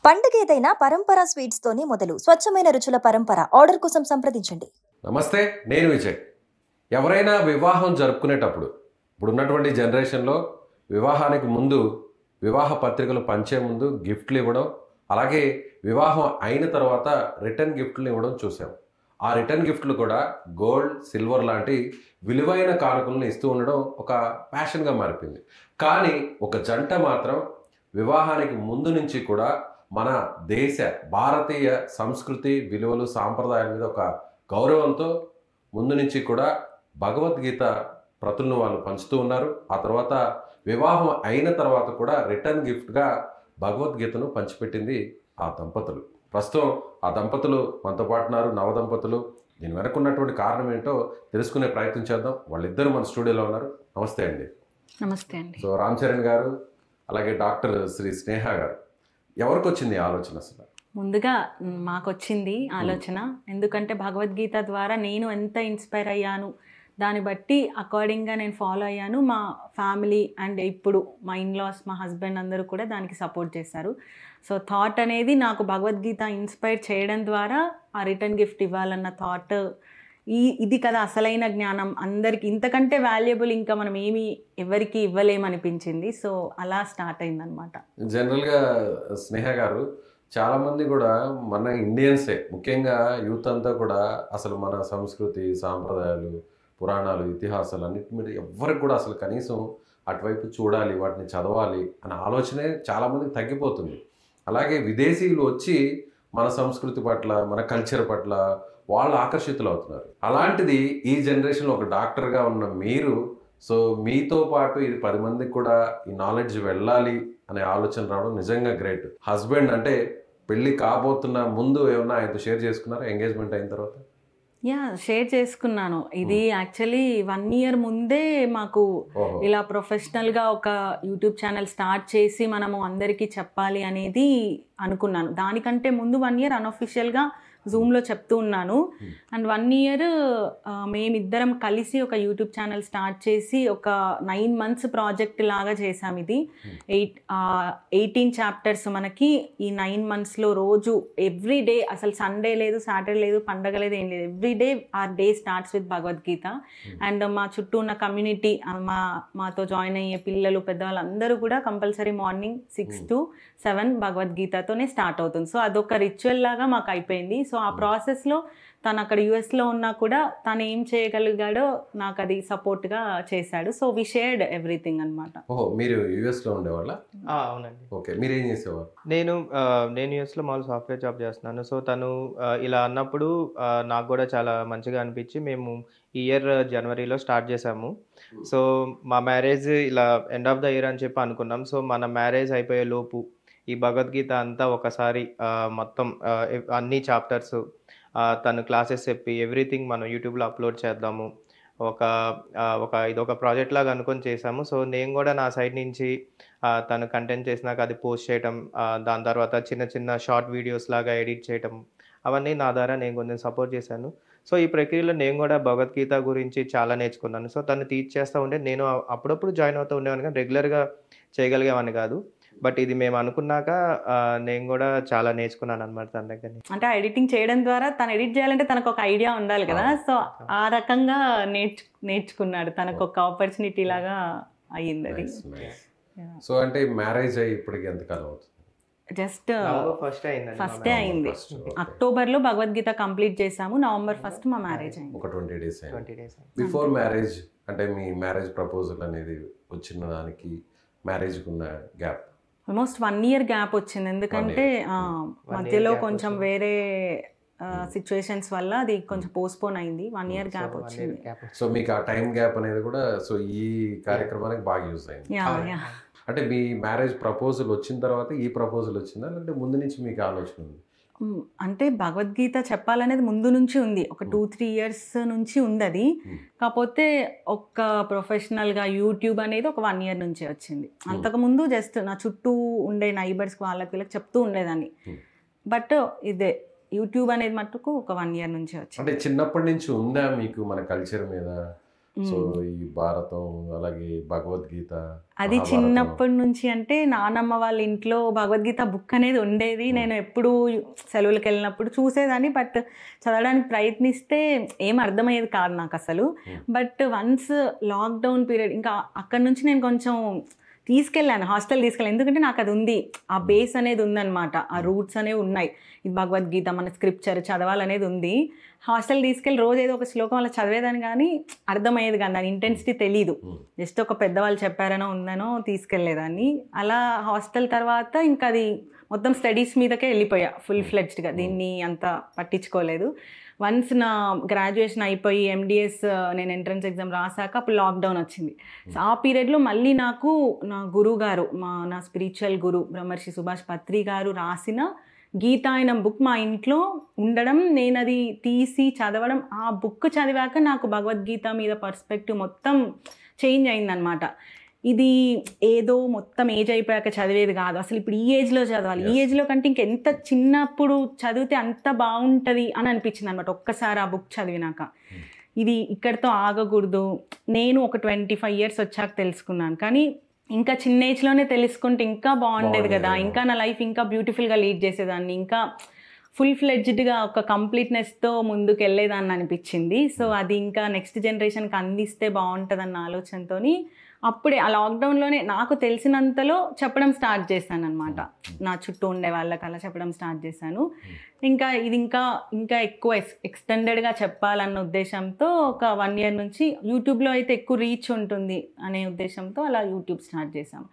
పండుగ ఏదైనా పరంపర స్వీట్స్ తోనే మొదలు. స్వచ్ఛమైన రుచుల పరంపర. ఆర్డర్ కోసం సంప్రదించండి. నమస్తే, నేను విజయ్. ఎవరైనా వివాహం జరుపుకునేటప్పుడు ఇప్పుడున్నటువంటి జనరేషన్లో వివాహానికి ముందు వివాహ పత్రికలు పంచే ముందు గిఫ్ట్లు ఇవ్వడం, అలాగే వివాహం అయిన తర్వాత రిటర్న్ గిఫ్ట్లు ఇవ్వడం చూసాం. ఆ రిటర్న్ గిఫ్ట్లు కూడా గోల్డ్, సిల్వర్ లాంటి విలువైన కానుకలను ఇస్తూ ఉండడం ఒక ప్యాషన్గా మారిపోయింది. కానీ ఒక జంట మాత్రం వివాహానికి ముందు నుంచి కూడా మన దేశ భారతీయ సంస్కృతి విలువలు సాంప్రదాయాల మీద ఒక గౌరవంతో ముందు నుంచి కూడా భగవద్గీత ప్రతులను వాళ్ళు పంచుతూ ఉన్నారు. ఆ తర్వాత వివాహం అయిన తర్వాత కూడా రిటర్న్ గిఫ్ట్గా భగవద్గీతను పంచిపెట్టింది ఆ దంపతులు. ప్రస్తుతం ఆ దంపతులు మనతో పాటు ఉన్నారు, నవదంపతులు. దీని వెనకున్నటువంటి కారణం ఏంటో తెలుసుకునే ప్రయత్నం చేద్దాం. వాళ్ళిద్దరూ మన స్టూడియోలో ఉన్నారు. నమస్తే అండి. నమస్తే అండి. సో రామ్ చరణ్ గారు, అలాగే డాక్టర్ శ్రీ స్నేహ గారు, ఎవరికి వచ్చింది ఈ ఆలోచన అసలు? ముందుగా మాకు వచ్చింది ఆలోచన. ఎందుకంటే భగవద్గీత ద్వారా నేను ఎంత ఇన్స్పైర్ అయ్యాను, దాన్ని బట్టి అకార్డింగ్గా నేను ఫాలో అయ్యాను. మా ఫ్యామిలీ అండ్ ఇప్పుడు మా ఇన్లాస్, మా హస్బెండ్ అందరూ కూడా దానికి సపోర్ట్ చేశారు. సో థాట్ అనేది నాకు భగవద్గీత ఇన్స్పైర్ చేయడం ద్వారా ఆ రిటర్న్ గిఫ్ట్ ఇవ్వాలన్న థాట్, ఇది కదా అసలైన జ్ఞానం, అందరికి ఇంతకంటే వాల్యుబుల్ ఇంకా మనం ఏమి ఎవరికి ఇవ్వలేమనిపించింది. సో అలా స్టార్ట్ అయిందనమాట. జనరల్గా స్నేహ గారు, చాలామంది కూడా మన ఇండియన్సే, ముఖ్యంగా యూత్ అంతా కూడా అసలు మన సంస్కృతి సాంప్రదాయాలు, పురాణాలు, ఇతిహాసాలు అన్నిటి మీద ఎవ్వరికి కూడా అసలు కనీసం అటువైపు చూడాలి, వాటిని చదవాలి అనే ఆలోచనే చాలామందికి తగ్గిపోతుంది. అలాగే విదేశీయులు వచ్చి మన సంస్కృతి పట్ల, మన కల్చర్ పట్ల వాళ్ళు ఆకర్షితులు అవుతున్నారు. అలాంటిది ఈ జనరేషన్లో ఒక డాక్టర్గా ఉన్న మీరు, సో మీతో పాటు ఇది 10 మందికి కూడా ఈ నాలెడ్జ్ వెళ్ళాలి అనే ఆలోచన రావడం నిజంగా గ్రేట్. హస్బెండ్ అంటే పెళ్ళి కాబోతున్న ముందు ఏమన్నా ఆయనతో షేర్ చేసుకున్నారా ఎంగేజ్మెంట్ అయిన తర్వాత? షేర్ చేసుకున్నాను. ఇది యాక్చువల్లీ 1 year ముందే మాకు ఇలా ప్రొఫెషనల్గా ఒక యూట్యూబ్ ఛానల్ స్టార్ట్ చేసి మనము అందరికీ చెప్పాలి అనేది అనుకున్నాను. దానికంటే ముందు 1 year అన్అఫిషియల్గా జూమ్లో చెప్తూ ఉన్నాను. అండ్ 1 year మేమిద్దరం కలిసి ఒక యూట్యూబ్ ఛానల్ స్టార్ట్ చేసి ఒక 9 months ప్రాజెక్ట్ లాగా చేసాం. ఇది 18 chapters మనకి ఈ 9 monthsలో రోజు ఎవ్రీ డే, అసలు సండే లేదు, సాటర్డే లేదు, పండగ లేదు, ఏం లేదు, every day or day starts with Bhagavad Gita. And మా చుట్టూ ఉన్న కమ్యూనిటీ, మాతో జాయిన్ అయ్యే పిల్లలు, పెద్దవాళ్ళు అందరూ కూడా కంపల్సరీ మార్నింగ్ 6 to 7 భగవద్గీతతోనే స్టార్ట్ అవుతుంది. సో అదొక రిచువల్ లాగా మాకు అయిపోయింది. సో ఆ ప్రాసెస్లో తను అక్కడ యుఎస్లో ఉన్నా కూడా తను ఏం చేయగలిగాడో నాకు అది సపోర్ట్గా చేశాడు. సో వి షేర్డ్ ఎవ్రీథింగ్ అనమాట. ఓహో, మీరు యుఎస్లో ఉండేవాళ్ళ? అవునండి. ఓకే, మీరు ఏం చేసేవారు? నేను యుఎస్లో మామూలు సాఫ్ట్వేర్ జాబ్ చేస్తున్నాను. సో తను ఇలా అన్నప్పుడు నాకు కూడా చాలా మంచిగా అనిపించి మేము ఈ ఇయర్ జనవరిలో స్టార్ట్ చేసాము. సో మా మ్యారేజ్ ఇలా ఎండ్ ఆఫ్ ద ఇయర్ అని చెప్పి అనుకున్నాం. సో మన మ్యారేజ్ అయిపోయే లోపు ఈ భగవద్గీత అంతా ఒకసారి మొత్తం అన్ని చాప్టర్స్ తను క్లాసెస్ చెప్పి ఎవ్రీథింగ్ మనం యూట్యూబ్లో అప్లోడ్ చేద్దాము, ఇదొక ప్రాజెక్ట్ లాగా అనుకొని చేసాము. సో నేను కూడా నా సైడ్ నుంచి తను కంటెంట్ చేసినాక అది పోస్ట్ చేయటం, దాని తర్వాత చిన్న చిన్న షార్ట్ వీడియోస్ లాగా ఎడిట్ చేయటం, అవన్నీ నా ద్వారా నేను కొంచెం సపోర్ట్ చేశాను. సో ఈ ప్రక్రియలో నేను కూడా భగవద్గీత గురించి చాలా నేర్చుకున్నాను. సో తను టీచ్ చేస్తూ ఉంటే నేను అప్పుడప్పుడు జాయిన్ అవుతూ ఉండేవాడిని, కానీ రెగ్యులర్గా చేయగలిగేవాడిని కాదు. బట్ ఇది మేము అనుకున్నాక నేను కూడా చాలా నేర్చుకున్నాను అనమాట తన దగ్గర. అంటే ఎడిటింగ్ చేయడం ద్వారా తను ఎడిట్ చేయాలంటే తనకు ఒక ఐడియా ఉండాలి కదా. సో ఆ రకంగా నేర్చుకున్నాడు. తనకు ఒక ఆపర్చునిటీ లాగా అయ్యింది అది. సో అంటే మ్యారేజ్ అయ్యి ఇప్పటికి ఎంతకాలం అవుతుంది? జస్ట్ ఫస్టే అయింది. అక్టోబర్లో భగవద్గీత కంప్లీట్ చేసాము. నవంబర్ 1 మా మ్యారేజ్ అయింది. ఒక 20 days అయింది. బిఫోర్ మ్యారేజ్ అంటే మీ మ్యారేజ్ ప్రపోజల్ అనేది వచ్చిన దానికి మ్యారేజ్కి ఉన్న గ్యాప్ ఆల్మోస్ట్ 1 year గ్యాప్ వచ్చింది. ఎందుకంటే మధ్యలో కొంచెం వేరే సిచ్యువేషన్స్ వల్ల అది కొంచెం పోస్ట్పోన్ అయింది. 1 year గ్యాప్ వచ్చింది. సో మీకు ఆ టైం గ్యాప్ అనేది కూడా సో ఈ కార్యక్రమానికి బాగా యూజ్ అయింది. అంటే మీ మ్యారేజ్ ప్రపోజల్ వచ్చిన తర్వాత ఈ ప్రపోజల్ వచ్చిందా, లేదంటే ముందు నుంచి మీకు ఆలోచన ఉంది? అంటే భగవద్గీత చెప్పాలనేది ముందు నుంచి ఉంది, ఒక 2-3 years నుంచి ఉంది అది. కాకపోతే ఒక ప్రొఫెషనల్గా యూట్యూబ్ అనేది ఒక 1 year నుంచే వచ్చింది. అంతకుముందు జస్ట్ నా చుట్టూ ఉండే నైబర్స్కి వీళ్ళకి చెప్తూ ఉండేదాన్ని. బట్ ఇదే యూట్యూబ్ అనేది మట్టుకు ఒక 1 year నుంచే వచ్చింది. అంటే చిన్నప్పటి నుంచి ఉందా మీకు మన కల్చర్ మీద సో ఈ భారతం అలాగే భగవద్గీత, అది మహాభారతం. చిన్నప్పటి నుంచి అంటే నానమ్మ వాళ్ళ ఇంట్లో భగవద్గీత బుక్ అనేది ఉండేది. నేను ఎప్పుడు సెలవులకు వెళ్ళినప్పుడు చూసేదాన్ని, బట్ చదవడానికి ప్రయత్నిస్తే ఏం అర్థమయ్యేది కాదు నాకు అసలు. బట్ వన్స్ లాక్డౌన్ పీరియడ్ ఇంకా అక్కడి నుంచి నేను కొంచెం తీసుకెళ్ళాను, హాస్టల్ తీసుకెళ్ళాను. ఎందుకంటే నాకు అది ఉంది, ఆ బేస్ అనేది ఉందన్నమాట, ఆ రూట్స్ అనేవి ఉన్నాయి. ఇది భగవద్గీత మన స్క్రిప్చర్ చదవాలనేది ఉంది. హాస్టల్ తీసుకెళ్ళి రోజు ఏదో ఒక శ్లోకం అలా చదివేదాన్ని, కానీ అర్థమయ్యేది కానీ దాని ఇంటెన్సిటీ తెలీదు. జస్ట్ ఒక పెద్దవాళ్ళు చెప్పారనో ఉందనో తీసుకెళ్ళేదాన్ని. అలా హాస్టల్ తర్వాత ఇంకా అది మొత్తం స్టడీస్ మీదకే వెళ్ళిపోయా ఫుల్ ఫ్లెడ్జ్డ్గా. దీన్ని అంత పట్టించుకోలేదు. వన్స్ నా గ్రాడ్యుయేషన్ అయిపోయి ఎండిఎస్ నేను ఎంట్రన్స్ ఎగ్జామ్ రాసాక అప్పుడు లాక్డౌన్ వచ్చింది. సో ఆ పీరియడ్లో మళ్ళీ నాకు నా గురువు గారు, నా స్పిరిచువల్ గురు బ్రహ్మర్షి సుభాష్ పత్రి గారు రాసిన గీతాయనం బుక్ మా ఇంట్లో ఉండడం, నేను అది తీసి చదవడం, ఆ బుక్ చదివాక నాకు భగవద్గీత మీద పర్స్పెక్టివ్ మొత్తం చేంజ్ అయిందనమాట. ఇది ఏదో మొత్తం ఏజ్ అయిపోయాక చదివేది కాదు, అసలు ఇప్పుడు ఈ ఏజ్లో చదవాలి, ఈ ఏజ్లో కంటే ఇంకెంత చిన్నప్పుడు చదివితే అంత బాగుంటుంది అని అనిపించింది అనమాట ఒక్కసారి ఆ బుక్ చదివినాక. ఇది ఇక్కడితో ఆగకూడదు. నేను ఒక 25 years వచ్చాక తెలుసుకున్నాను, కానీ ఇంకా చిన్న ఏజ్లోనే తెలుసుకుంటే ఇంకా బాగుండేది కదా, ఇంకా నా లైఫ్ ఇంకా బ్యూటిఫుల్గా లీడ్ చేసేదాన్ని, ఇంకా ఫుల్ ఫ్లెడ్జ్డ్గా ఒక కంప్లీట్నెస్తో ముందుకు వెళ్ళేదాన్ని అనిపించింది. సో అది ఇంకా నెక్స్ట్ జనరేషన్కి అందిస్తే బాగుంటుందన్న ఆలోచనతో అప్పుడే ఆ లాక్డౌన్లోనే నాకు తెలిసినంతలో చెప్పడం స్టార్ట్ చేశాను అనమాట. నా చుట్టూ ఉండే వాళ్ళకి అలా చెప్పడం స్టార్ట్ చేశాను. ఇంకా ఇది ఇంకా ఎక్కువ ఎక్స్టెండెడ్గా చెప్పాలన్న ఉద్దేశంతో ఒక 1 year నుంచి యూట్యూబ్లో అయితే ఎక్కువ రీచ్ ఉంటుంది అనే ఉద్దేశంతో అలా యూట్యూబ్ స్టార్ట్ చేశాం.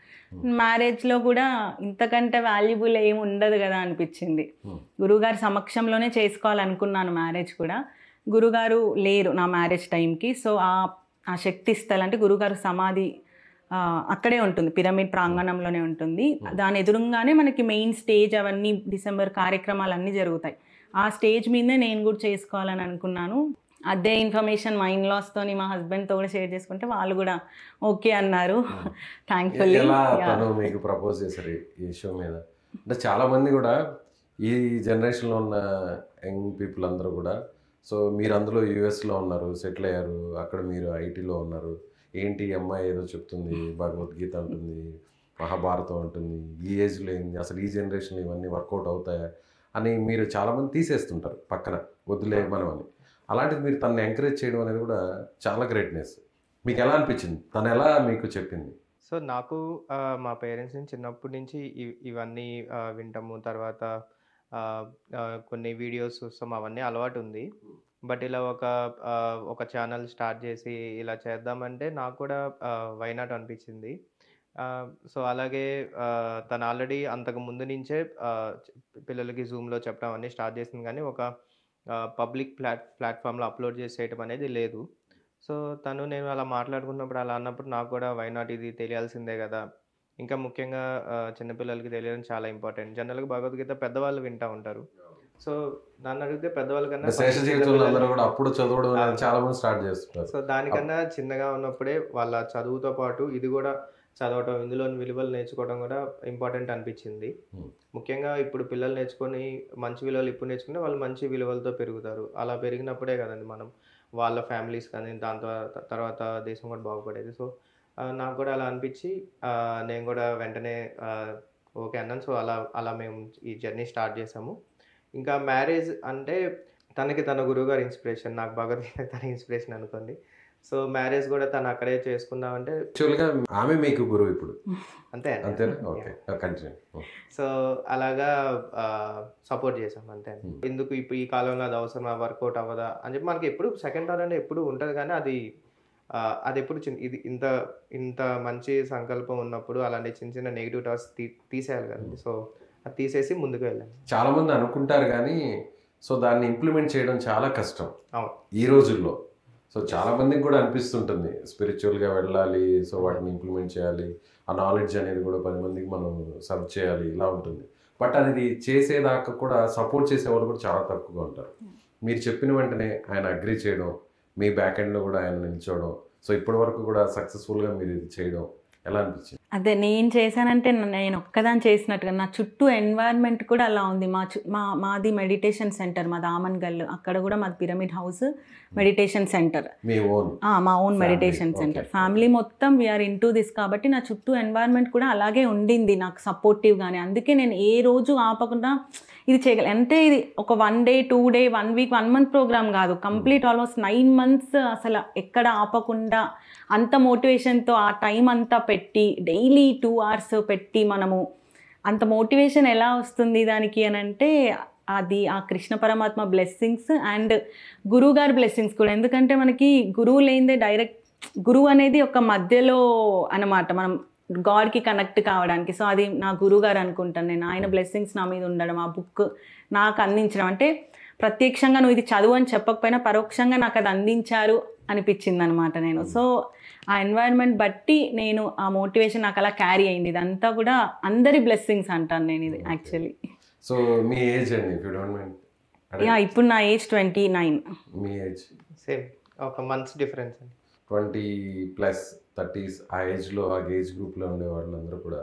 మ్యారేజ్లో కూడా ఇంతకంటే వాల్యుబుల్ ఏమి ఉండదు కదా అనిపించింది. గురువుగారి సమక్షంలోనే చేసుకోవాలనుకున్నాను మ్యారేజ్ కూడా. గురుగారు లేరు నా మ్యారేజ్ టైంకి. సో ఆ శక్తి స్థలం అంటే గురుగారు సమాధి అక్కడే ఉంటుంది, పిరమిడ్ ప్రాంగణంలోనే ఉంటుంది. దాని ఎదురుగానే మనకి మెయిన్ స్టేజ్ అవన్నీ డిసెంబర్ కార్యక్రమాలు అన్నీ జరుగుతాయి. ఆ స్టేజ్ మీదే నేను కూడా చేసుకోవాలని అనుకున్నాను. అదే ఇన్ఫర్మేషన్ మా ఇన్లాస్తోని మా హస్బెండ్తో కూడా షేర్ చేసుకుంటే వాళ్ళు కూడా ఓకే అన్నారు. థ్యాంక్ఫుల్లీ. మీకు ప్రపోజ్ చేశారు ఈ షో మీద అంటే చాలామంది కూడా ఈ జనరేషన్లో ఉన్న యంగ్ పీపుల్ అందరూ కూడా, సో మీరు అందులో యూఎస్లో ఉన్నారు, సెటిల్ అయ్యారు, అక్కడ మీరు ఐటీలో ఉన్నారు, ఏంటి అమ్మాయి ఏదో చెప్తుంది, భగవద్గీత ఉంటుంది, మహాభారతం ఉంటుంది, ఈ ఏజ్లో ఏంది అసలు, ఈ జనరేషన్లో ఇవన్నీ వర్కౌట్ అవుతాయా అని మీరు చాలామంది తీసేస్తుంటారు పక్కన, వద్దులే మనం అని. అలాంటిది మీరు తనని ఎంకరేజ్ చేయడం అనేది కూడా చాలా గ్రేట్నెస్. మీకు ఎలా అనిపించింది, తను ఎలా మీకు చెప్పింది? సో నాకు మా పేరెంట్స్ నుంచి చిన్నప్పటి నుంచి ఇవన్నీ వింటాము, తర్వాత కొన్ని వీడియోస్ చూస్తాం, అవన్నీ అలవాటు ఉంది. బట్ ఇలా ఒక ఛానల్ స్టార్ట్ చేసి ఇలా చేద్దామంటే నాకు కూడా వై నాట్ అనిపించింది. సో అలాగే తను ఆల్రెడీ అంతకు ముందు నుంచే పిల్లలకి జూమ్లో చెప్పడం అన్నీ స్టార్ట్ చేసింది, కానీ ఒక పబ్లిక్ ప్లాట్ఫామ్లో అప్లోడ్ చేసేయటం అనేది లేదు. సో నేను అలా మాట్లాడుకున్నప్పుడు అలా అన్నప్పుడు నాకు కూడా వై నాట్, ఇది తెలియాల్సిందే కదా, ఇంకా ముఖ్యంగా చిన్నపిల్లలకి తెలియడం చాలా ఇంపార్టెంట్. జనరల్గా భగవద్గీత పెద్దవాళ్ళు వింటూ ఉంటారు. సో నన్ను అడిగితే పెద్దవాళ్ళ కన్నా అప్పుడు చదవడం చాలా మంది స్టార్ట్ చేస్తారు. సో దానికన్నా చిన్నగా ఉన్నప్పుడే వాళ్ళ చదువుతో పాటు ఇది కూడా చదవటం, ఇందులోని విలువలు నేర్చుకోవడం కూడా ఇంపార్టెంట్ అనిపించింది. ముఖ్యంగా ఇప్పుడు పిల్లలు నేర్చుకొని మంచి విలువలు ఇప్పుడు నేర్చుకుంటే వాళ్ళు మంచి విలువలతో పెరుగుతారు. అలా పెరిగినప్పుడే కదండి మనం వాళ్ళ ఫ్యామిలీస్ కానీ దాని తర్వాత దేశం కూడా బాగుపడేది. సో నాకు కూడా అలా అనిపించి నేను కూడా వెంటనే ఓకే అన్నాను. సో అలా మేము ఈ జర్నీ స్టార్ట్ చేసాము. ఇంకా మ్యారేజ్ అంటే తన గురువుగారు ఇన్స్పిరేషన్, నాకు భగవద్గీత తన ఇన్స్పిరేషన్ అనుకోండి. సో మ్యారేజ్ కూడా తను అక్కడే చేసుకుందామంటే యాక్చువల్గా ఆమె మీకు గురువు ఇప్పుడు అంతే. సో అలాగా సపోర్ట్ చేసాం అంతే. ఎందుకు ఇప్పుడు ఈ కాలంలో అది అవసరం, వర్కౌట్ అవ్వదా అని చెప్పి మనకి ఎప్పుడు సెకండ్ థాట్ అంటే ఎప్పుడు ఉంటుంది, కానీ అది ఎప్పుడు ఇది ఇంత మంచి సంకల్పం ఉన్నప్పుడు అలాంటి చిన్న నెగిటివ్ థాట్స్ తీసేయాలి కదండి. సో అది తీసేసి ముందుకు వెళ్ళాను. చాలా మంది అనుకుంటారు కానీ సో దాన్ని ఇంప్లిమెంట్ చేయడం చాలా కష్టం ఈ రోజుల్లో. సో చాలా మందికి కూడా అనిపిస్తుంటుంది స్పిరిచువల్గా వెళ్ళాలి, సో వాటిని ఇంప్లిమెంట్ చేయాలి, ఆ నాలెడ్జ్ అనేది కూడా 10 మందికి మనం సర్వ్ చేయాలి, ఇలా ఉంటుంది. బట్ అనేది చేసేదాకా కూడా సపోర్ట్ చేసేవాళ్ళు కూడా చాలా తక్కువగా ఉంటారు. మీరు చెప్పిన వెంటనే ఆయన అగ్రీ చేయడం, మీ బ్యాక్ ఎండ్లో కూడా ఆయన నిల్చోవడం, సో ఇప్పటి వరకు కూడా సక్సెస్ఫుల్గా మీరు ఇది చేయడం ఎలా అనిపించింది? అదే నేను చేశానంటే నేను ఒక్కదాన్ని చేసినట్టుగా నా చుట్టూ ఎన్వైర్న్మెంట్ కూడా అలా ఉంది. మాది మెడిటేషన్ సెంటర్, మాది ఆమన్గల్. అక్కడ కూడా మాది పిరమిడ్ హౌస్ మెడిటేషన్ సెంటర్, మా ఓన్ మెడిటేషన్ సెంటర్. ఫ్యామిలీ మొత్తం వీఆర్ ఇంటూ దిస్ కాబట్టి నా చుట్టూ ఎన్వైర్న్మెంట్ కూడా అలాగే ఉండింది నాకు సపోర్టివ్గానే. అందుకే నేను ఏ రోజు ఆపకుండా ఇది చేయగలను. అంటే ఇది ఒక 1 day 2 day 1 week 1 month programme కాదు, కంప్లీట్ ఆల్మోస్ట్ 9 months అసలు ఎక్కడ ఆపకుండా అంత మోటివేషన్తో ఆ టైం అంతా పెట్టి డైలీ 2 hours పెట్టి మనము అంత మోటివేషన్ ఎలా వస్తుంది దానికి అని అంటే అది ఆ కృష్ణ పరమాత్మ బ్లెస్సింగ్స్ అండ్ గురువు గారి బ్లెస్సింగ్స్ కూడా. ఎందుకంటే మనకి గురువు లేనిదే డైరెక్ట్ గురువు అనేది ఒక మధ్యలో అన్నమాట మనం గాడ్కి కనెక్ట్ కావడానికి. సో అది నా గురువు గారు అనుకుంటాను నేను. ఆయన బ్లెస్సింగ్స్ నా మీద ఉండడం, ఆ బుక్ నాకు అందించడం, అంటే ప్రత్యక్షంగా నువ్వు ఇది చదువు అని చెప్పకపోయినా పరోక్షంగా నాకు అది అందించారు అనిపించింది అనమాట నేను. సో ఆ ఎన్వైర్న్మెంట్ బట్టి నేను ఆ మోటివేషన్ నాకు అలా క్యారీ అయింది. ఇదంతా కూడా అందరి బ్లెస్సింగ్స్ అంటాను నేను ఇది యాక్చువల్లీ. సో మీ ఏజ్ అండి, if you don't mind? Yeah, ఇప్పుడు నా ఏజ్ 29. మీ ఏజ్? సేమ్, ఒక మంత్స్ డిఫరెన్స్ అండి. 20+ 30s ఆ ఏజ్లో, ఆ ఏజ్ గ్రూప్లో ఉండే వాళ్ళందరూ కూడా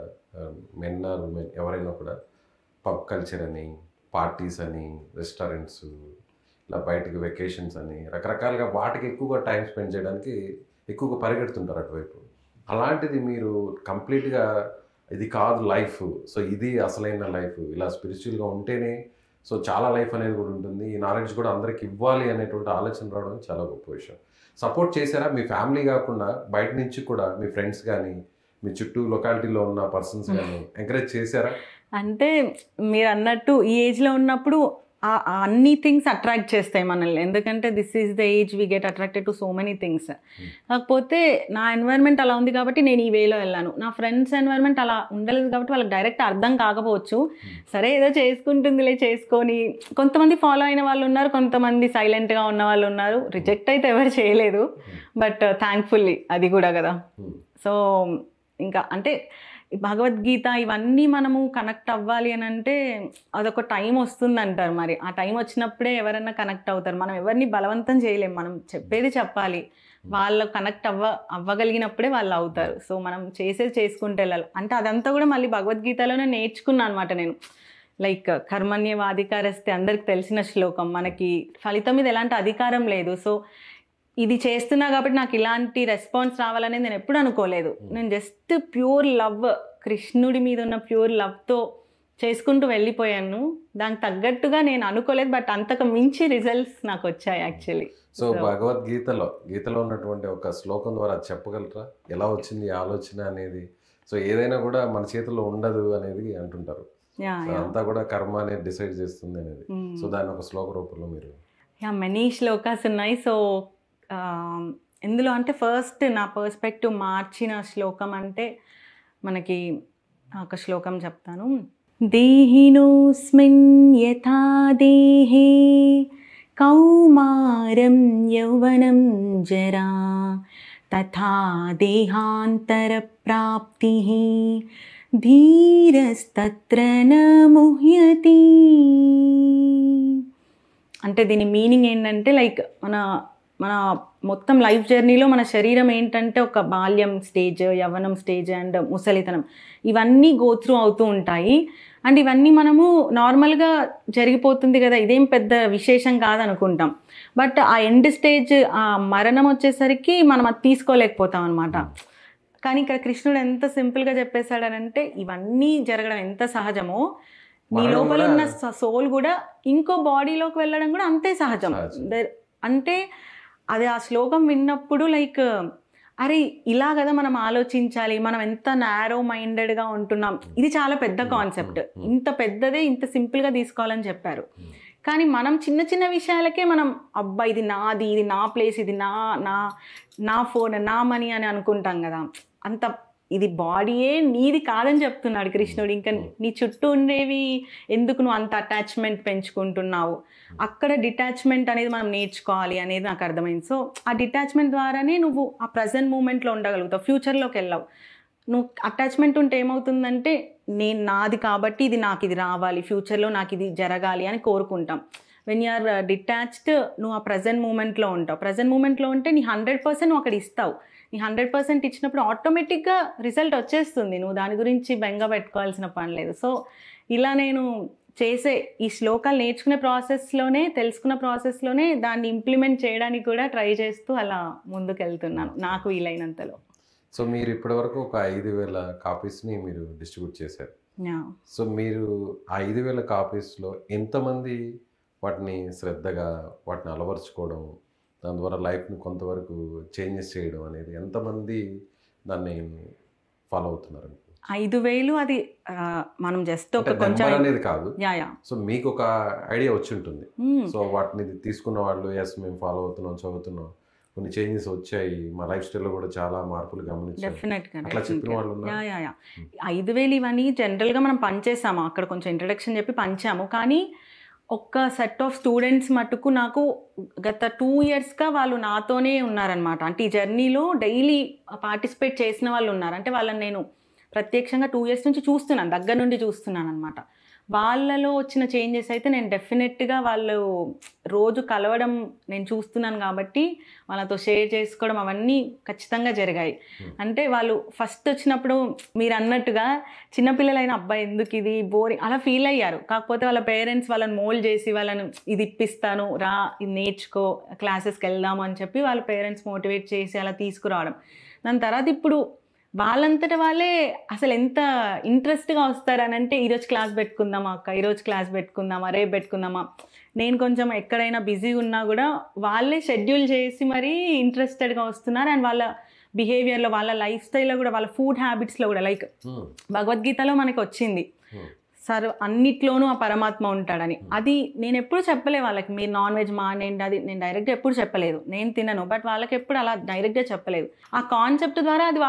మెన్ ఆర్ ఉమెన్ ఎవరైనా కూడా పబ్ కల్చర్ అని, పార్టీస్ అని, రెస్టారెంట్స్, ఇలా బయటకు వెకేషన్స్ అని రకరకాలుగా వాటికి ఎక్కువగా టైం స్పెండ్ చేయడానికి ఎక్కువగా పరిగెడుతుంటారు అటువైపు. అలాంటిది మీరు కంప్లీట్గా ఇది కాదు లైఫ్, సో ఇది అసలైన లైఫ్, ఇలా స్పిరిచువల్గా ఉంటేనే సో చాలా లైఫ్ అనేది కూడా ఉంటుంది, ఈ నాలెడ్జ్ కూడా అందరికి ఇవ్వాలి అనేటువంటి ఆలోచన రావడం చాలా గొప్ప విషయం. సపోర్ట్ చేశారా మీ ఫ్యామిలీ కాకుండా బయట నుంచి కూడా మీ ఫ్రెండ్స్ కానీ మీ చుట్టూ లొకాలిటీలో ఉన్న పర్సన్స్ కానీ ఎంకరేజ్ చేశారా? అంటే మీరు అన్నట్టు ఈ ఏజ్లో ఉన్నప్పుడు అన్ని థింగ్స్ అట్రాక్ట్ చేస్తాయి మనల్ని. ఎందుకంటే this is the age we get attracted to so many things. కాకపోతే నా ఎన్వైర్న్మెంట్ అలా ఉంది కాబట్టి నేను ఈ వేలో వెళ్ళాను. నా ఫ్రెండ్స్ ఎన్వైర్న్మెంట్ అలా ఉండలేదు కాబట్టి వాళ్ళకి డైరెక్ట్ అర్థం కాకపోవచ్చు. సరే ఏదో చేసుకుంటుందిలే చేసుకొని, కొంతమంది ఫాలో అయిన వాళ్ళు ఉన్నారు, కొంతమంది సైలెంట్గా ఉన్న వాళ్ళు ఉన్నారు. రిజెక్ట్ అయితే ఎవరు చేయలేదు, బట్ థ్యాంక్ఫుల్లీ అది కూడా కదా. సో ఇంకా అంటే భగవద్గీత ఇవన్నీ మనము కనెక్ట్ అవ్వాలి అని అంటే అదొక టైం వస్తుంది అంటారు. మరి ఆ టైం వచ్చినప్పుడే ఎవరైనా కనెక్ట్ అవుతారు. మనం ఎవరిని బలవంతం చేయలేము, మనం చెప్పేది చెప్పాలి. వాళ్ళు కనెక్ట్ అవ్వగలిగినప్పుడే వాళ్ళు అవుతారు. సో మనం చేసేది చేసుకుంటూ వెళ్ళాలి. అంటే అదంతా కూడా మళ్ళీ భగవద్గీతలోనే నేర్చుకున్నాను అనమాట నేను. లైక్ కర్మణ్యేవాధికారస్తే అందరికి తెలిసిన శ్లోకం. మనకి ఫలితం మీద ఎలాంటి అధికారం లేదు. సో ఇది చేస్తున్నా కాబట్టి నాకు ఇలాంటి రెస్పాన్స్ రావాలనేది నేను ఎప్పుడు అనుకోలేదు. నేను జస్ట్ ప్యూర్ లవ్, కృష్ణుడి మీద ఉన్న ప్యూర్ లవ్తో చేసుకుంటూ వెళ్ళిపోయాను. దానికి తగ్గట్టుగా నేను అనుకోలేదు, బట్ అంతకు మించి రిజల్ట్స్ నాకు వచ్చాయి యాక్చువల్లీ. సో గీతలో ఉన్నటువంటి ఒక శ్లోకం ద్వారా చెప్పగలరా ఎలా వచ్చింది ఆలోచన అనేది? సో ఏదైనా కూడా మన చేతిలో ఉండదు అనేది అంటుంటారు, అంతా కూడా కర్మ అనేది డిసైడ్ చేస్తుంది అనేది. సో దాన్ని ఒక శ్లోక రూపంలో మీరు? మెనీ శ్లోకాస్ ఉన్నాయి. సో ఇందులో అంటే ఫస్ట్ నా పర్స్పెక్టివ్ మార్చిన శ్లోకం అంటే మనకి ఒక శ్లోకం చెప్తాను. దేహినోస్మిన్ యథా దేహే కౌమారం యౌవనం జరా తథా దేహాంతర ప్రాప్తి ధీరస్తత్ర న ముహ్యతి. అంటే దీని మీనింగ్ ఏంటంటే లైక్ మన మొత్తం లైఫ్ జర్నీలో మన శరీరం ఏంటంటే ఒక బాల్యం స్టేజ్, యవ్వనం స్టేజ్ అండ్ ముసలితనం, ఇవన్నీ గో త్రూ అవుతూ ఉంటాయి. అండ్ ఇవన్నీ మనము నార్మల్గా జరిగిపోతుంది కదా, ఇదేం పెద్ద విశేషం కాదనుకుంటాం. బట్ ఆ ఎండ్ స్టేజ్, ఆ మరణం వచ్చేసరికి మనం అది తీసుకోలేకపోతాం అనమాట. కానీ ఇక్కడ కృష్ణుడు ఎంత సింపుల్గా చెప్పేశాడనంటే ఇవన్నీ జరగడం ఎంత సహజమో, నీ లోపల ఉన్న సోల్ కూడా ఇంకో బాడీలోకి వెళ్ళడం కూడా అంతే సహజం. అంటే అది ఆ శ్లోకం విన్నప్పుడు లైక్ అరే ఇలా కదా మనం ఆలోచించాలి, మనం ఎంత నారో మైండెడ్గా ఉంటున్నాం. ఇది చాలా పెద్ద కాన్సెప్ట్, ఇంత పెద్దదే ఇంత సింపుల్గా తీసుకోవాలని చెప్పారు. కానీ మనం చిన్న చిన్న విషయాలకే మనం అబ్బా ఇది నాది, ఇది నా ప్లేస్, ఇది నా ఫోన్, నా మనీ అని అనుకుంటాం కదా. అంత ఇది బాడీయే నీది కాదని చెప్తున్నాడు కృష్ణుడు. ఇంకా నీ చుట్టూ ఉండేవి ఎందుకు నువ్వు అంత అటాచ్మెంట్ పెంచుకుంటున్నావు? అక్కడ డిటాచ్మెంట్ అనేది మనం నేర్చుకోవాలి అనేది నాకు అర్థమైంది. సో ఆ డిటాచ్మెంట్ ద్వారానే నువ్వు ఆ ప్రజెంట్ మూమెంట్లో ఉండగలుగుతావు, ఫ్యూచర్లోకి వెళ్ళావు. నువ్వు అటాచ్మెంట్ ఉంటే ఏమవుతుందంటే నేను నాది కాబట్టి ఇది నాకు ఇది రావాలి, ఫ్యూచర్లో నాకు ఇది జరగాలి అని కోరుకుంటాం. వెన్ యు ఆర్ డిటాచ్డ్ నువ్వు ఆ ప్రజెంట్ మూమెంట్లో ఉంటావు. ప్రజెంట్ మూమెంట్లో ఉంటే నీ 100% నువ్వు అక్కడ ఇస్తావు. నీ 100% ఇచ్చినప్పుడు ఆటోమేటిక్గా రిజల్ట్ వచ్చేస్తుంది, నువ్వు దాని గురించి బెంగ పెట్టుకోవాల్సిన పని లేదు. సో ఇలా నేను చేసే ఈ శ్లోకాలు నేర్చుకునే ప్రాసెస్లోనే, తెలుసుకున్న ప్రాసెస్లోనే దాన్ని ఇంప్లిమెంట్ చేయడానికి కూడా ట్రై చేస్తూ అలా ముందుకెళ్తున్నాను నాకు వీలైనంతలో. సో మీరు ఇప్పటివరకు ఒక 5,000 కాపీస్ని మీరు డిస్ట్రిబ్యూట్ చేశారు. సో మీరు ఆ 5,000 కాపీస్లో ఎంతమంది వాటిని శ్రద్ధగా వాటిని అలవర్చుకోవడం, దాని ద్వారా లైఫ్ని కొంతవరకు చేంజెస్ చేయడం అనేది ఎంతమంది దాన్ని ఫాలో అవుతున్నారు? 5,000 అది మనం జస్ట్ ఒక కొంచెం అనేది కాదు. సో మీకు ఒక ఐడియా వచ్చి ఉంటుంది. సో వాటిని తీసుకున్న వాళ్ళు ఎస్ మేము ఫాలో అవుతున్నాం, చదువుతున్నాం, కొన్ని చేంజెస్ వచ్చాయి, మా లైఫ్ స్టైల్లో కూడా చాలా మార్పులు గమనించాం, అట్లా చెప్పిన వాళ్ళు ఉన్నారు. 5,000 ఇవన్నీ జనరల్గా మనం పనిచేసాము, అక్కడ కొంచెం ఇంట్రడక్షన్ చెప్పి పంచాము. కానీ ఒక్క సెట్ ఆఫ్ స్టూడెంట్స్ మటుకు నాకు గత 2 yearsగా వాళ్ళు నాతోనే ఉన్నారనమాట. అంటే ఈ జర్నీలో డైలీ పార్టిసిపేట్ చేసిన వాళ్ళు ఉన్నారు. అంటే వాళ్ళని నేను ప్రత్యక్షంగా 2 years నుంచి చూస్తున్నాను, దగ్గర నుండి చూస్తున్నాను అనమాట. వాళ్ళలో వచ్చిన చేంజెస్ అయితే నేను డెఫినెట్గా వాళ్ళు రోజు కలవడం నేను చూస్తున్నాను కాబట్టి వాళ్ళతో షేర్ చేసుకోవడం అవన్నీ ఖచ్చితంగా జరిగాయి. అంటే వాళ్ళు ఫస్ట్ వచ్చినప్పుడు మీరు అన్నట్టుగా చిన్నపిల్లలైన అబ్బాయి ఎందుకు ఇది బోరింగ్ అలా ఫీల్ అయ్యారు. కాకపోతే వాళ్ళ పేరెంట్స్ వాళ్ళని మోల్డ్ చేసి వాళ్ళని ఇది ఇప్పిస్తాను రా ఇది నేర్చుకో క్లాసెస్కి వెళ్దాము అని చెప్పి వాళ్ళ పేరెంట్స్ మోటివేట్ చేసి అలా తీసుకురావడం. దాని తర్వాత ఇప్పుడు వాళ్ళంతట వాళ్ళే అసలు ఎంత ఇంట్రెస్ట్గా వస్తారనంటే ఈరోజు క్లాస్ పెట్టుకుందామా అక్క, ఈరోజు క్లాస్ పెట్టుకుందామా, రేపు పెట్టుకుందామా. నేను కొంచెం ఎక్కడైనా బిజీ ఉన్నా కూడా వాళ్ళే షెడ్యూల్ చేసి మరీ ఇంట్రెస్టెడ్గా వస్తున్నారు. అండ్ వాళ్ళ బిహేవియర్లో, వాళ్ళ లైఫ్ స్టైల్లో కూడా, వాళ్ళ ఫుడ్ హ్యాబిట్స్లో కూడా, లైక్ భగవద్గీతలో మనకి వచ్చింది అన్నిట్లోనూ ఆ పరమాత్మ ఉంటాడని. అది నేను ఎప్పుడు చెప్పలే వాళ్ళకి మీరు నాన్ వెజ్ మానేయండి, అది నేను డైరెక్ట్గా ఎప్పుడు చెప్పలేదు, నేను తినను. బట్ వాళ్ళకి ఎప్పుడు అలా డైరెక్ట్గా చెప్పలేదు. ఆ కాన్సెప్ట్ ద్వారా అది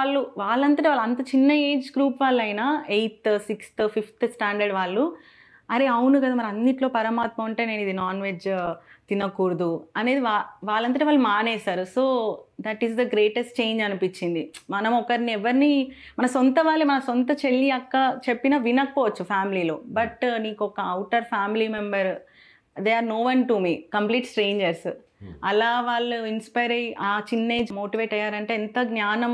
వాళ్ళంతటా వాళ్ళు అంత చిన్న ఏజ్ గ్రూప్ వాళ్ళైనా 8th, 6th, 5th స్టాండర్డ్ వాళ్ళు అరే అవును కదా మరి అన్నిట్లో పరమాత్మ ఉంటే నేను ఇది నాన్ వెజ్ తినకూడదు అనేది వాళ్ళంతటా వాళ్ళు మానేశారు. So that is the greatest change అనిపించింది. మనం ఎవరిని మన సొంత వాళ్ళే, మన సొంత చెల్లి అక్క చెప్పినా వినకపోవచ్చు ఫ్యామిలీలో, బట్ నీకు ఒక outer family member they are no one to me, complete strangers. అలా వాళ్ళు ఇన్స్పైర్ అయ్యి ఆ చిన్న ఏజ్ మోటివేట్ అయ్యారంటే ఎంత జ్ఞానం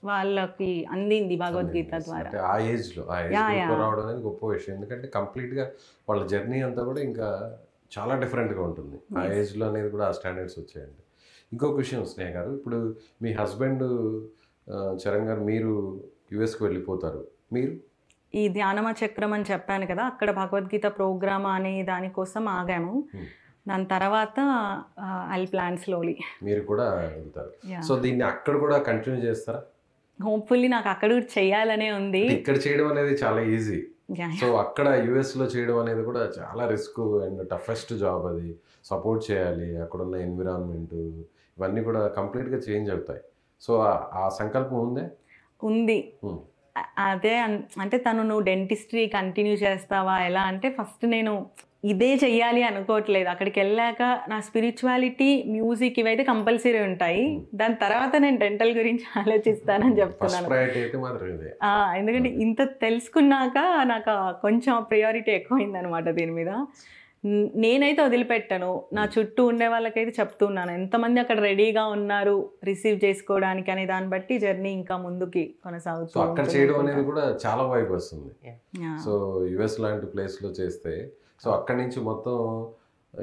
వాళ్ళకి అందింది భగవద్గీత ద్వారా. ఆ ఏజ్లో రావడం అనేది గొప్ప విషయం. ఎందుకంటే కంప్లీట్గా వాళ్ళ జర్నీ అంతా కూడా ఇంకా చాలా డిఫరెంట్గా ఉంటుంది. ఆ ఏజ్లో అనేది కూడా ఆ స్టాండర్డ్స్ వచ్చాయండి. ఇంకొక విషయం స్నేహ గారు, ఇప్పుడు మీ హస్బెండ్ చరణ్ గారు మీరు యుఎస్కి వెళ్ళిపోతారు, మీరు ఈ ధ్యానమ చక్రం అని చెప్పాను కదా, అక్కడ భగవద్గీత ప్రోగ్రామ్ అనే దానికోసం ఆగాము. దాని తర్వాత ఐ ప్లాన్ స్లోలీ మీరు కూడా వెళ్తారు. సో దీన్ని అక్కడ కూడా కంటిన్యూ చేస్తారా? హోప్ఫుల్లీ నాకు అక్కడ కూడా చేయాలనే ఉంది. ఇక్కడ చేయడం అనేది చాలా ఈజీ. సో అక్కడ యుఎస్లో చేయడం అనేది కూడా చాలా రిస్క్ అండ్ టఫెస్ట్ జాబ్. అది సపోర్ట్ చేయాలి, అక్కడ ఉన్న ఎన్విరాన్మెంట్ ఇవన్నీ కూడా కంప్లీట్గా చేంజ్ అవుతాయి. సో ఆ సంకల్పం ఉంది. అదే అంటే నువ్వు డెంటిస్ట్రీ కంటిన్యూ చేస్తావా ఎలా అంటే ఫస్ట్ నేను ఇదే చెయ్యాలి అనుకోవట్లేదు. అక్కడికి వెళ్ళాక నా స్పిరిచువాలిటీ, మ్యూజిక్ ఇవైతే కంపల్సరీ ఉంటాయి. దాని తర్వాత నేను డెంటల్ గురించి ఆలోచిస్తానని చెప్తున్నాను. ఎందుకంటే ఇంత తెలుసుకున్నాక నాకు కొంచెం ప్రియారిటీ ఎక్కువైంది అనమాట దీని మీద. నేనైతే వదిలిపెట్టాను, నా చుట్టూ ఉండే వాళ్ళకైతే చెప్తున్నాను ఎంతమంది అక్కడ రెడీగా ఉన్నారు రిసీవ్ చేసుకోవడానికి అనే దాన్ని బట్టి జర్నీ ఇంకా ముందుకి కొనసాగుతుంది. అక్కడ చేయడం అనేది కూడా చాలా వైబ్ వస్తుంది. సో యుఎస్ లాంటి ప్లేస్లో చేస్తే సో అక్కడి నుంచి మొత్తం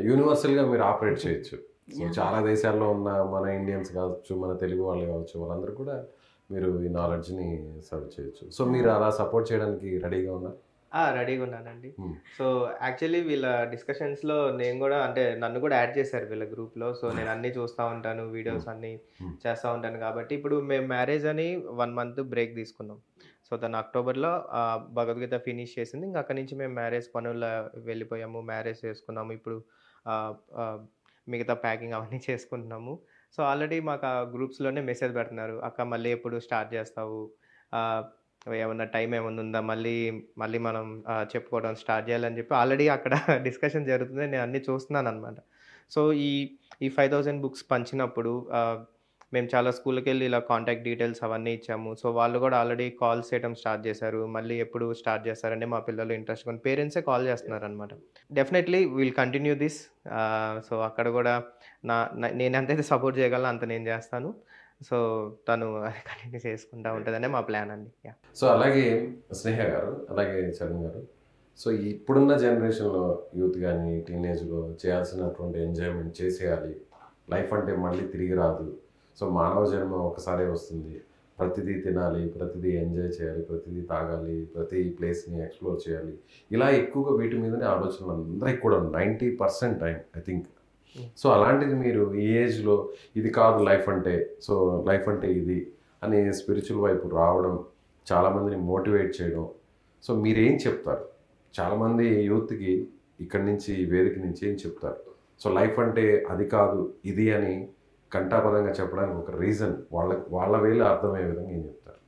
యూనివర్సల్గా మీరు ఆపరేట్ చేయొచ్చు. సో చాలా దేశాల్లో ఉన్న మన ఇండియన్స్ కావచ్చు, మన తెలుగు వాళ్ళు కావచ్చు, వాళ్ళందరూ కూడా మీరు ఈ నాలెడ్జ్ని సర్వ్ చేయొచ్చు. సో మీరు అలా సపోర్ట్ చేయడానికి రెడీగా ఉన్నారు? రెడీగా ఉన్నానండి. సో యాక్చువల్లీ వీళ్ళ డిస్కషన్స్లో నేను కూడా అంటే నన్ను కూడా యాడ్ చేశారు వీళ్ళ గ్రూప్లో. సో నేను అన్నీ చూస్తూ ఉంటాను, వీడియోస్ అన్నీ చేస్తూ ఉంటాను. కాబట్టి ఇప్పుడు మేము మ్యారేజ్ అని 1 month బ్రేక్ తీసుకున్నాం. సో తను అక్టోబర్లో భగవద్గీత ఫినిష్ చేసింది. ఇంకా అక్కడి నుంచి మేము మ్యారేజ్ పనుల్లో వెళ్ళిపోయాము, మ్యారేజ్ చేసుకున్నాము. ఇప్పుడు మిగతా ప్యాకింగ్ అవన్నీ చేసుకుంటున్నాము. సో ఆల్రెడీ మాకు ఆ గ్రూప్స్లోనే మెసేజ్ పెడుతున్నారు, అక్క మళ్ళీ ఎప్పుడు స్టార్ట్ చేస్తావు, ఏమన్నా టైం ఏమన్నా ఉందా, మళ్ళీ మనం చెప్పుకోవడం స్టార్ట్ చేయాలని చెప్పి ఆల్రెడీ అక్కడ డిస్కషన్ జరుగుతుంది. నేను అన్నీ చూస్తున్నాను అనమాట. సో ఈ 5,000 బుక్స్ పంచినప్పుడు మేము చాలా స్కూల్కి వెళ్ళి ఇలా కాంటాక్ట్ డీటెయిల్స్ అవన్నీ ఇచ్చాము. సో వాళ్ళు కూడా ఆల్రెడీ కాల్స్ చేయడం స్టార్ట్ చేశారు. మళ్ళీ ఎప్పుడు స్టార్ట్ చేస్తారంటే మా పిల్లలు ఇంట్రెస్ట్ కొని పేరెంట్సే కాల్ చేస్తున్నారు అనమాట. Definitely will continue this. So అక్కడ కూడా నేను ఎంతైతే సపోర్ట్ చేయగలను అంత నేను చేస్తాను. సో తను అది కంటిన్యూ చేసుకుంటూ ఉంటుందనే మా ప్లాన్ అండి. సో అలాగే స్నేహ గారు, అలాగే చరణ్ గారు, సో ఇప్పుడున్న జనరేషన్లో యూత్ కానీ టీనేజ్లో చేయాల్సినటువంటి ఎంజాయ్మెంట్ చేసేయాలి, లైఫ్ అంటే మళ్ళీ తిరిగి రాదు, సో మానవ జన్మ ఒకసారే వస్తుంది, ప్రతిదీ తినాలి, ప్రతిదీ ఎంజాయ్ చేయాలి, ప్రతిదీ తాగాలి, ప్రతి ప్లేస్ని ఎక్స్ప్లోర్ చేయాలి, ఇలా ఎక్కువగా వీటి మీదనే ఆలోచనలు అందరికి కూడా 90% టైం ఐ థింక్. సో అలాంటిది మీరు ఈ ఏజ్లో ఇది కాదు లైఫ్ అంటే, సో లైఫ్ అంటే ఇది అని స్పిరిచువల్ వైపు రావడం, చాలామందిని మోటివేట్ చేయడం, సో మీరేం చెప్తారు? చాలామంది యూత్కి ఇక్కడి నుంచి ఈ వేదిక నుంచి ఏం చెప్తారు? సో లైఫ్ అంటే అది కాదు ఇది అని కంఠాపదంగా చెప్పడానికి ఒక రీజన్ వాళ్ళ వేళ అర్థమయ్యే విధంగా ఏం చెప్తారు?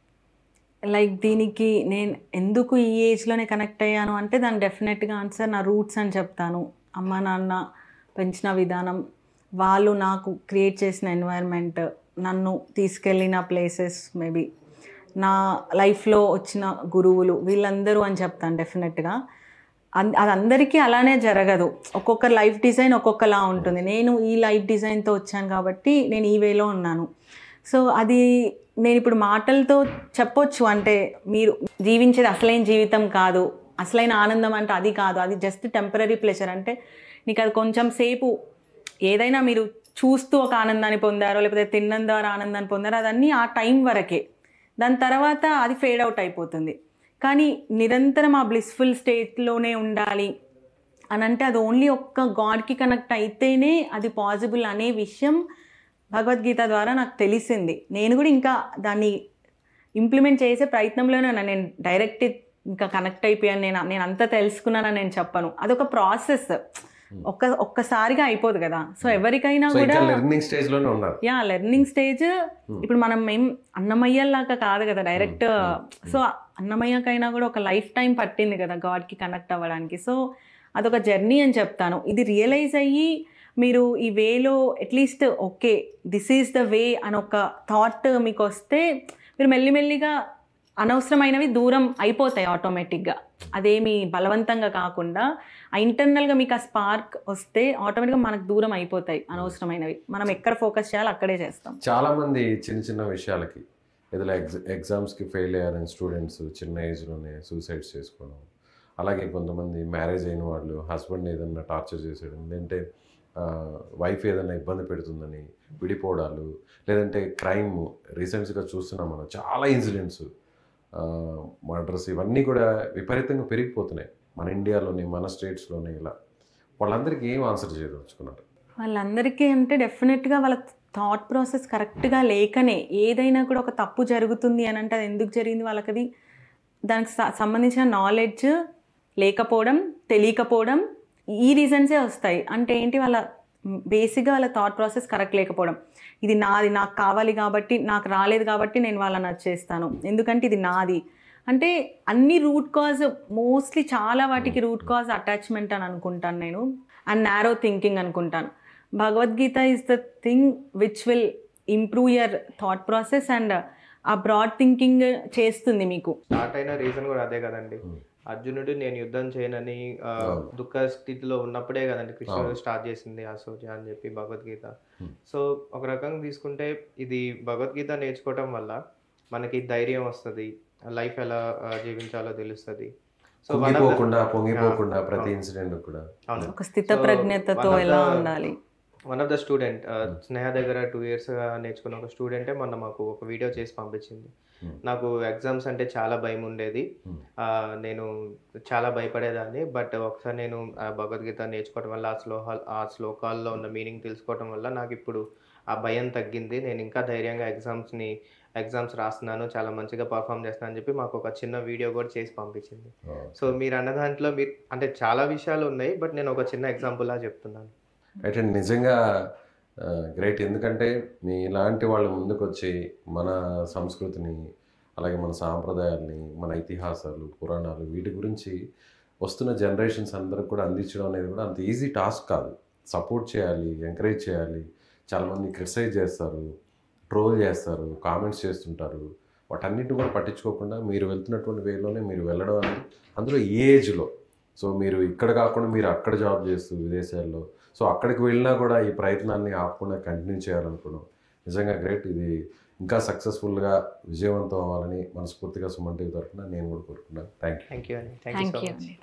లైక్ దీనికి నేను ఎందుకు ఈ ఏజ్లోనే కనెక్ట్ అయ్యాను అంటే దానికి డెఫినెట్గా ఆన్సర్ నా రూట్స్ అని చెప్తాను. అమ్మ నాన్న పెంచిన విధానం, వాళ్ళు నాకు క్రియేట్ చేసిన ఎన్వైర్న్మెంట్, నన్ను తీసుకెళ్ళిన ప్లేసెస్, మేబీ నా లైఫ్లో వచ్చిన గురువులు, వీళ్ళందరూ అని చెప్తాను డెఫినెట్గా. అది అందరికీ అలానే జరగదు, ఒక్కొక్క లైఫ్ డిజైన్ ఒక్కొక్కలా ఉంటుంది. నేను ఈ లైఫ్ డిజైన్తో వచ్చాను కాబట్టి నేను ఈ వేలో ఉన్నాను. సో అది నేను ఇప్పుడు మాటలతో చెప్పొచ్చు, అంటే మీరు జీవించేది అసలైన జీవితం కాదు, అసలైన ఆనందం అంటే అది కాదు, అది జస్ట్ టెంపరీ ప్లెజర్. అంటే నీకు అది కొంచెం సేపు ఏదైనా మీరు చూస్తూ ఒక ఆనందాన్ని పొందారో లేకపోతే తినడం ద్వారా ఆనందాన్ని పొందారో అదన్నీ ఆ టైం వరకే, దాని తర్వాత అది ఫేడ్ అవుట్ అయిపోతుంది. కానీ నిరంతరం ఆ బ్లిస్ఫుల్ స్టేట్లోనే ఉండాలి అని అంటే అది ఓన్లీ ఒక్క గాడ్కి కనెక్ట్ అయితేనే అది పాసిబుల్ అనే విషయం భగవద్గీత ద్వారా నాకు తెలిసింది. నేను కూడా ఇంకా దాన్ని ఇంప్లిమెంట్ చేసే ప్రయత్నంలోనే ఉన్నాను. నేను డైరెక్ట్ ఇంకా కనెక్ట్ అయిపోయాను, నేను అంతా తెలుసుకున్నానని నేను చెప్పను. అదొక ప్రాసెస్, ఒక్కసారిగా అయిపోదు కదా. సో ఎవరికైనా కూడా లెర్నింగ్ స్టేజ్లోనే ఉన్నారు. Learning stage. ఇప్పుడు మనం ఏం అన్నమయ్యలాగా కాదు కదా డైరెక్ట్. సో అన్నమయ్యకైనా కూడా ఒక లైఫ్ టైం పట్టింది కదా గాడ్కి కనెక్ట్ అవ్వడానికి. సో అదొక జర్నీ అని చెప్తాను. ఇది రియలైజ్ అయ్యి మీరు ఈ వేలో at least okay this is the way అని ఒక థాట్ మీకు వస్తే మీరు మెల్లిమెల్లిగా అనవసరమైనవి దూరం అయిపోతాయి ఆటోమేటిక్గా. అదేమి బలవంతంగా కాకుండా ఆ ఇంటర్నల్గా మీకు ఆ స్పార్క్ వస్తే ఆటోమేటిక్గా మనకు దూరం అయిపోతాయి అనవసరమైనవి. మనం ఎక్కడ ఫోకస్ చేయాలో అక్కడే చేస్తాం. చాలామంది చిన్న చిన్న విషయాలకి ఏదైనా ఎగ్జామ్స్కి ఫెయిల్ అయ్యారని స్టూడెంట్స్ చిన్న ఏజ్లోనే సూసైడ్స్ చేసుకోవడం, అలాగే కొంతమంది మ్యారేజ్ అయిన వాళ్ళు హస్బెండ్ ఏదైనా టార్చర్ చేసేయడం, లేదంటే వైఫ్ ఏదైనా ఇబ్బంది పెడుతుందని విడిపోవడాలు, లేదంటే క్రైమ్ రీసెంట్స్గా చూస్తున్నాం మనం చాలా ఇన్సిడెంట్స్, మర్డర్స్, ఇవన్నీ కూడా విపరీతంగా పెరిగిపోతున్నాయి మన ఇండియాలోని, మన స్టేట్స్లోని. ఇలా వాళ్ళందరికీ ఏం ఆన్సర్ చేయదలుచుకున్నారు? వాళ్ళందరికీ అంటే డెఫినెట్గా వాళ్ళ థాట్ ప్రాసెస్ కరెక్ట్గా లేకనే ఏదైనా కూడా ఒక తప్పు జరుగుతుంది అని అంటే అది ఎందుకు జరిగింది వాళ్ళకి అది దానికి సంబంధించిన నాలెడ్జ్ లేకపోవడం, తెలియకపోవడం, ఈ రీజన్సే వస్తాయి. అంటే ఏంటి, వాళ్ళ బేసిక్గా వాళ్ళ థాట్ ప్రాసెస్ కరెక్ట్ లేకపోవడం. ఇది నాది, నాకు కావాలి కాబట్టి, నాకు రాలేదు కాబట్టి నేను వాళ్ళని నచ్చేస్తాను, ఎందుకంటే ఇది నాది. అంటే అన్ని రూట్ కాజ్, మోస్ట్లీ చాలా వాటికి రూట్ కాజ్ అటాచ్మెంట్ అని అనుకుంటాను నేను, అండ్ నారో థింకింగ్ అనుకుంటాను. Bhagavad Gita is the thing which will improve your thought process and ఆ బ్రాడ్ థింకింగ్ చేస్తుంది మీకు. స్టార్ట్ అయిన రీజన్ కూడా అదే కదండి. అర్జునుడు నేను యుద్ధం చేయనని దుఃఖ స్థితిలో ఉన్నప్పుడే కదండి కృష్ణుడు స్టార్ట్ చేసింది అసోజ అని చెప్పి భగవద్గీత. సో ఒక రకంగా తీసుకుంటే ఇది భగవద్గీత నేర్చుకోవటం వల్ల మనకి ధైర్యం వస్తుంది, లైఫ్ ఎలా జీవించాలో తెలుస్తుంది. సో పొంగిపోకుండా ప్రతి ఇన్సిడెంట్ కూడా ఒక స్థిత ప్రజ్ఞతతో ఎలా ఉండాలి. వన్ ఆఫ్ ద స్టూడెంట్ స్నేహ దగ్గర 2 years నేర్చుకున్న ఒక స్టూడెంటే మొన్న మాకు ఒక వీడియో చేసి పంపించింది. నాకు ఎగ్జామ్స్ అంటే చాలా భయం ఉండేది, నేను చాలా భయపడేదాన్ని. బట్ ఒకసారి నేను భగవద్గీత నేర్చుకోవడం వల్ల ఆ శ్లోకాల్లో ఉన్న మీనింగ్ తెలుసుకోవడం వల్ల నాకు ఇప్పుడు ఆ భయం తగ్గింది. నేను ఇంకా ధైర్యంగా ఎగ్జామ్స్ రాస్తున్నాను, చాలా మంచిగా పర్ఫామ్ చేస్తున్నాను అని చెప్పి మాకు ఒక చిన్న వీడియో కూడా చేసి పంపించింది. సో మీరు అన్న దాంట్లో మీరు అంటే చాలా విషయాలు ఉన్నాయి, బట్ నేను ఒక చిన్న ఎగ్జాంపుల్లా చెప్తున్నాను. అయితే నిజంగా గ్రేట్. ఎందుకంటే మీ ఇలాంటి వాళ్ళు ముందుకు వచ్చి మన సంస్కృతిని, అలాగే మన సాంప్రదాయాల్ని, మన ఇతిహాసాలు, పురాణాలు, వీటి గురించి వస్తున్న జనరేషన్స్ అందరికి కూడా అందించడం అనేది కూడా అంత ఈజీ టాస్క్ కాదు. సపోర్ట్ చేయాలి, ఎంకరేజ్ చేయాలి. చాలామంది క్రిటిసైజ్ చేస్తారు, ట్రోల్ చేస్తారు, కామెంట్స్ చేస్తుంటారు. వాటన్నిటిని కూడా పట్టించుకోకుండా మీరు వెళ్తున్నటువంటి వేలోనే మీరు వెళ్ళడం అనేది, అందులో ఈ ఏజ్లో. సో మీరు ఇక్కడ కాకుండా మీరు అక్కడ జాబ్ చేస్తూ విదేశాల్లో, సో అక్కడికి వెళ్ళినా కూడా ఈ ప్రయత్నాన్ని ఆపకుండా కంటిన్యూ చేయాలనుకోవడం నిజంగా గ్రేట్. ఇది ఇంకా సక్సెస్ఫుల్గా విజయవంతం అవ్వాలని మనస్ఫూర్తిగా సుమన్ టీవీ తరఫున నేను కూడా కోరుకున్నాను. Thank you. థ్యాంక్ యూ అండి. థ్యాంక్ యూ అండి.